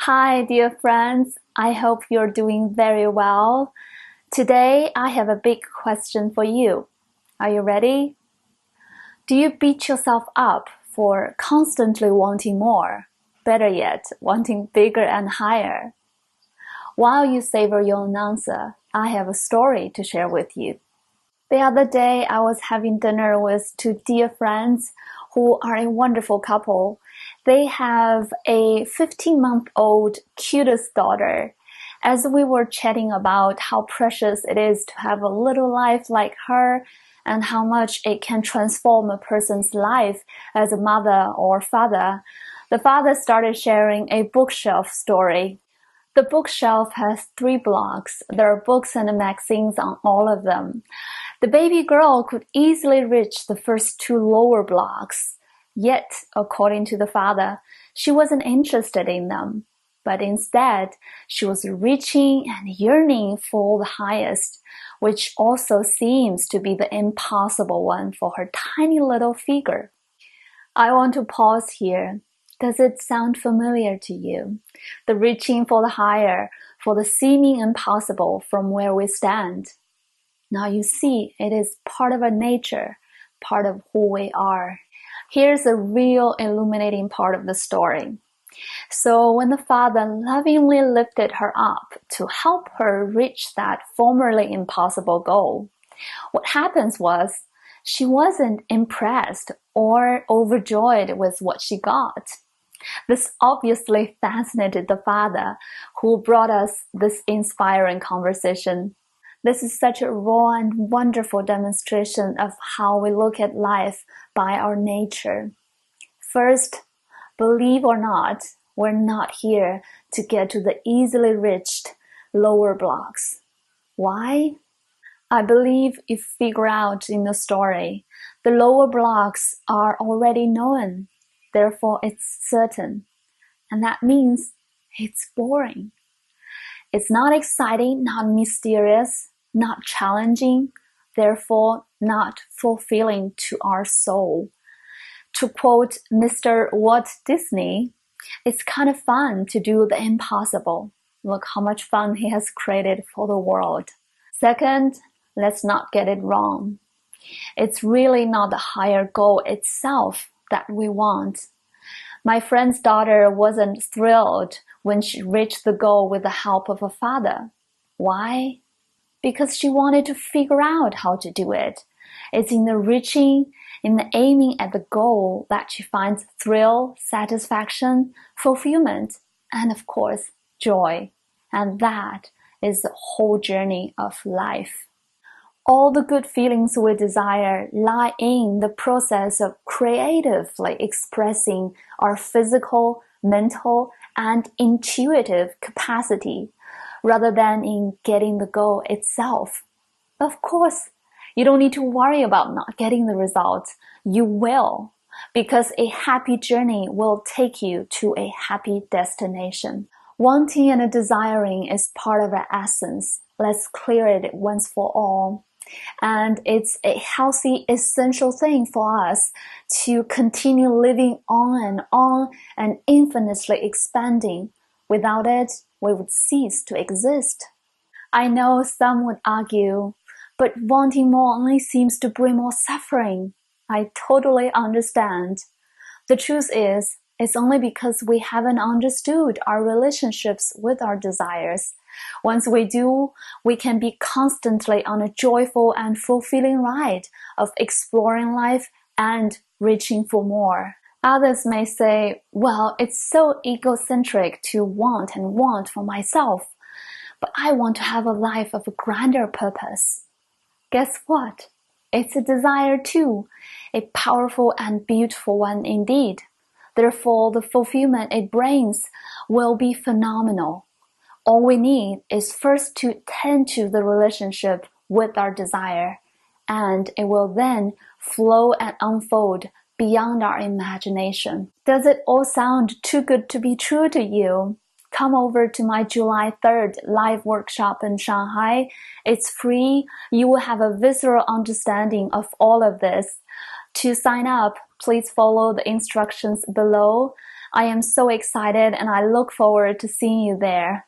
Hi, dear friends. I hope you're doing very well. Today, I have a big question for you. Are you ready? Do you beat yourself up for constantly wanting more? Better yet, wanting bigger and higher? While you savor your answer, I have a story to share with you. The other day, I was having dinner with two dear friends who are a wonderful couple. They have a 15-month-old cutest daughter. As we were chatting about how precious it is to have a little life like her and how much it can transform a person's life as a mother or father, the father started sharing a bookshelf story. The bookshelf has 3 blocks. There are books and magazines on all of them. The baby girl could easily reach the first 2 lower blocks. Yet, according to the father, she wasn't interested in them. But instead, she was reaching and yearning for the highest, which also seems to be the impossible one for her tiny little figure. I want to pause here. Does it sound familiar to you? The reaching for the higher, for the seeming impossible from where we stand. Now you see, it is part of our nature, part of who we are. Here's a real illuminating part of the story. So when the father lovingly lifted her up to help her reach that formerly impossible goal, what happens was she wasn't impressed or overjoyed with what she got. This obviously fascinated the father, who brought us this inspiring conversation. This is such a raw and wonderful demonstration of how we look at life by our nature. First, believe or not, we're not here to get to the easily reached lower blocks. Why? I believe if you figure out in the story, the lower blocks are already known, therefore it's certain. And that means it's boring. It's not exciting, not mysterious, not challenging, therefore not fulfilling to our soul. To quote Mr. Walt Disney, it's kind of fun to do the impossible. Look how much fun he has created for the world. Second, let's not get it wrong. It's really not the higher goal itself that we want. My friend's daughter wasn't thrilled when she reached the goal with the help of her father. Why? Because she wanted to figure out how to do it. It's in the reaching, in the aiming at the goal that she finds thrill, satisfaction, fulfillment, and of course, joy. And that is the whole journey of life. All the good feelings we desire lie in the process of creatively expressing our physical, mental, and intuitive capacity, rather than in getting the goal itself. Of course, you don't need to worry about not getting the results. You will, because a happy journey will take you to a happy destination. Wanting and desiring is part of our essence. Let's clear it once for all. And it's a healthy, essential thing for us to continue living on and infinitely expanding. Without it, we would cease to exist. I know some would argue, but wanting more only seems to bring more suffering. I totally understand. The truth is, it's only because we haven't understood our relationships with our desires. Once we do, we can be constantly on a joyful and fulfilling ride of exploring life and reaching for more. Others may say, well, it's so egocentric to want and want for myself, but I want to have a life of a grander purpose. Guess what? It's a desire too, a powerful and beautiful one indeed. Therefore, the fulfillment it brings will be phenomenal. All we need is first to tend to the relationship with our desire, and it will then flow and unfold beyond our imagination. Does it all sound too good to be true to you? Come over to my July 3rd live workshop in Shanghai. It's free. You will have a visceral understanding of all of this. To sign up, please follow the instructions below. I am so excited and I look forward to seeing you there.